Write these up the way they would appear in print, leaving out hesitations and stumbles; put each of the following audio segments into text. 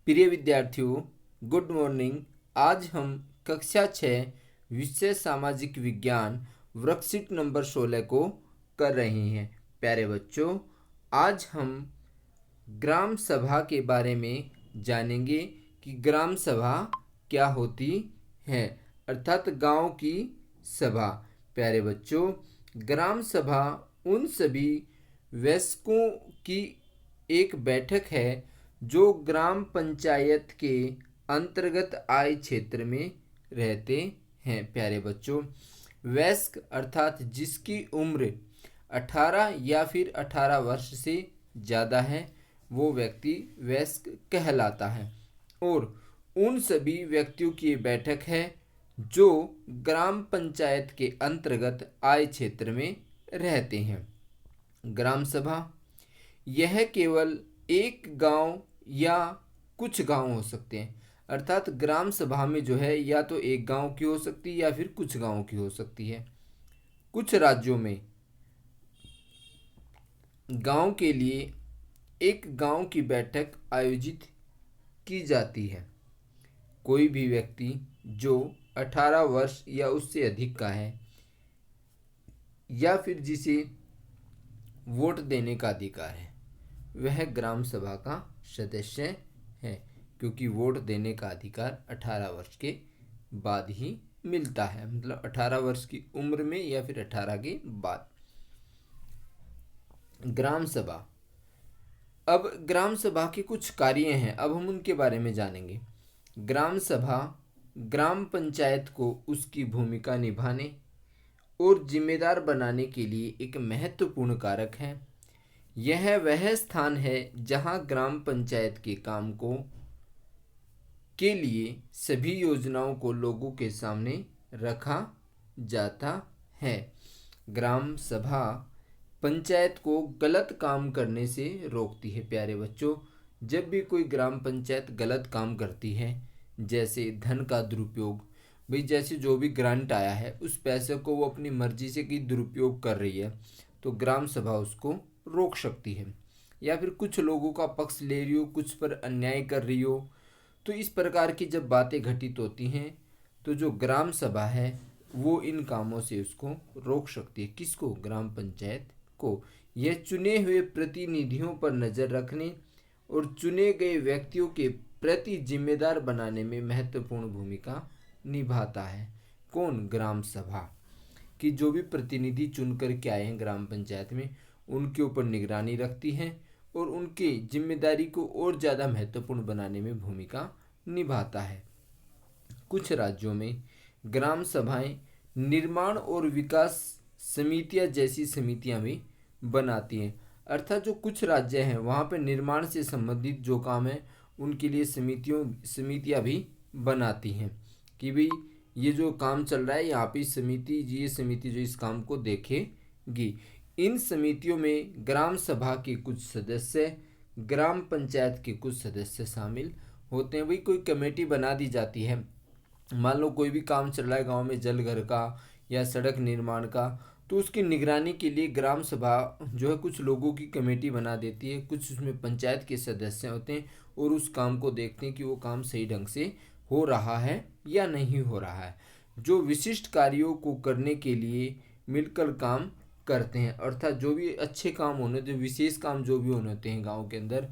प्रिय विद्यार्थियों, good morning. आज हम कक्षा 6 विषय सामाजिक विज्ञान वर्कशीट नंबर 16 को कर रहे हैं। प्यारे बच्चों, आज हम ग्राम सभा के बारे में जानेंगे कि ग्राम सभा क्या होती है, अर्थात गांव की सभा। प्यारे बच्चों, ग्राम सभा उन सभी वयस्कों की एक बैठक है जो ग्राम पंचायत के अंतर्गत आय क्षेत्र में रहते हैं। प्यारे बच्चों, वयस्क अर्थात जिसकी उम्र 18 या फिर 18 वर्ष से ज़्यादा है वो व्यक्ति वयस्क कहलाता है। और उन सभी व्यक्तियों की बैठक है जो ग्राम पंचायत के अंतर्गत आय क्षेत्र में रहते हैं। ग्राम सभा यह केवल एक गांव या कुछ गांव हो सकते हैं, अर्थात ग्राम सभा में जो है या तो एक गांव की हो सकती है या फिर कुछ गांव की हो सकती है। कुछ राज्यों में गांव के लिए एक गांव की बैठक आयोजित की जाती है। कोई भी व्यक्ति जो 18 वर्ष या उससे अधिक का है या फिर जिसे वोट देने का अधिकार है वह ग्राम सभा का सदस्य है, क्योंकि वोट देने का अधिकार 18 वर्ष के बाद ही मिलता है, मतलब 18 वर्ष की उम्र में या फिर 18 के बाद। ग्राम सभा, अब ग्राम सभा के कुछ कार्य हैं, अब हम उनके बारे में जानेंगे। ग्राम सभा ग्राम पंचायत को उसकी भूमिका निभाने और जिम्मेदार बनाने के लिए एक महत्वपूर्ण कारक है। यह वह स्थान है जहां ग्राम पंचायत के काम को के लिए सभी योजनाओं को लोगों के सामने रखा जाता है। ग्राम सभा पंचायत को गलत काम करने से रोकती है। प्यारे बच्चों, जब भी कोई ग्राम पंचायत गलत काम करती है, जैसे धन का दुरुपयोग, भाई जैसे जो भी ग्रांट आया है उस पैसे को वो अपनी मर्जी से की दुरुपयोग कर रही है, तो ग्राम सभा उसको रोक सकती है। या फिर कुछ लोगों का पक्ष ले रही हो, कुछ पर अन्याय कर रही हो, तो इस प्रकार की जब बातें घटित होती हैं तो जो ग्राम सभा है वो इन कामों से उसको रोक सकती है। किसको? ग्राम पंचायत को। यह चुने हुए प्रतिनिधियों पर नज़र रखने और चुने गए व्यक्तियों के प्रति जिम्मेदार बनाने में महत्वपूर्ण भूमिका निभाता है। कौन? ग्राम सभा कि जो भी प्रतिनिधि चुन कर के आए हैं ग्राम पंचायत में, उनके ऊपर निगरानी रखती हैं और उनकी जिम्मेदारी को और ज़्यादा महत्वपूर्ण बनाने में भूमिका निभाता है। कुछ राज्यों में ग्राम सभाएं निर्माण और विकास समितियां जैसी समितियां भी बनाती हैं, अर्थात जो कुछ राज्य हैं वहाँ पर निर्माण से संबंधित जो काम है उनके लिए समितियां भी बनाती हैं कि भाई ये जो काम चल रहा है यहाँ पे ये समिति जो इस काम को देखेगी। इन समितियों में ग्राम सभा के कुछ सदस्य, ग्राम पंचायत के कुछ सदस्य शामिल होते हैं। भाई कोई कमेटी बना दी जाती है, मान लो कोई भी काम चल रहा है गांव में, जल घर का या सड़क निर्माण का, तो उसकी निगरानी के लिए ग्राम सभा जो है कुछ लोगों की कमेटी बना देती है। कुछ उसमें पंचायत के सदस्य होते हैं और उस काम को देखते हैं कि वो काम सही ढंग से हो रहा है या नहीं हो रहा है। जो विशिष्ट कार्यों को करने के लिए मिलकर काम करते हैं, अर्थात जो भी अच्छे काम होने, जो विशेष काम जो भी होने होते हैं गांव के अंदर,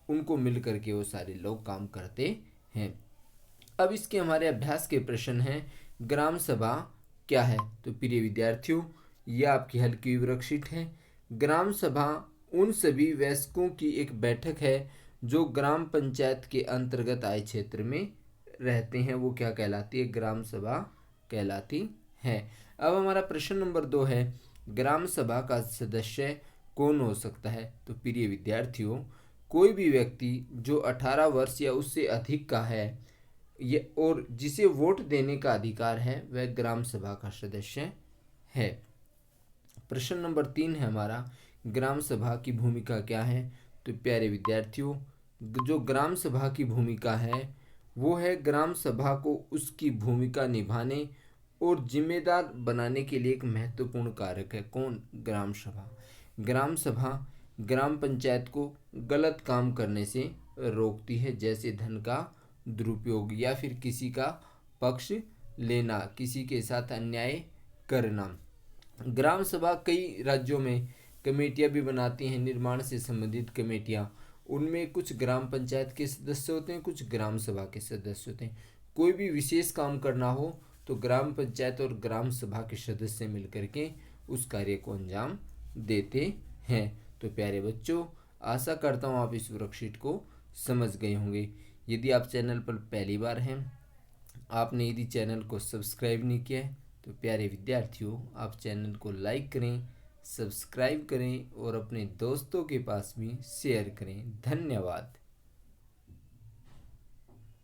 उनको मिल करके वो सारे लोग काम करते हैं। अब इसके हमारे अभ्यास के प्रश्न हैं, ग्राम सभा क्या है? तो प्रिय विद्यार्थियों, यह आपकी हल्की वर्कशीट है। ग्राम सभा उन सभी वयस्कों की एक बैठक है जो ग्राम पंचायत के अंतर्गत आय क्षेत्र में रहते हैं, वो क्या कहलाती है? ग्राम सभा कहलाती है। अब हमारा प्रश्न नंबर 2 है, ग्राम सभा का सदस्य कौन हो सकता है? तो प्रिय विद्यार्थियों, कोई भी व्यक्ति जो 18 वर्ष या उससे अधिक का है ये और जिसे वोट देने का अधिकार है वह ग्राम सभा का सदस्य है। प्रश्न नंबर 3 है हमारा, ग्राम सभा की भूमिका क्या है? तो प्यारे विद्यार्थियों, जो ग्राम सभा की भूमिका है वो है ग्राम सभा को उसकी भूमिका निभाने और जिम्मेदार बनाने के लिए एक महत्वपूर्ण कारक है। कौन? ग्राम सभा। ग्राम सभा ग्राम पंचायत को गलत काम करने से रोकती है, जैसे धन का दुरुपयोग या फिर किसी का पक्ष लेना, किसी के साथ अन्याय करना। ग्राम सभा कई राज्यों में कमेटियां भी बनाती हैं, निर्माण से संबंधित कमेटियां। उनमें कुछ ग्राम पंचायत के सदस्य होते हैं, कुछ ग्राम सभा के सदस्य होते हैं। कोई भी विशेष काम करना हो तो ग्राम पंचायत और ग्राम सभा के सदस्य मिलकर के उस कार्य को अंजाम देते हैं। तो प्यारे बच्चों, आशा करता हूँ आप इस वर्कशीट को समझ गए होंगे। यदि आप चैनल पर पहली बार हैं, आपने यदि चैनल को सब्सक्राइब नहीं किया है, तो प्यारे विद्यार्थियों, आप चैनल को लाइक करें, सब्सक्राइब करें और अपने दोस्तों के पास भी शेयर करें। धन्यवाद।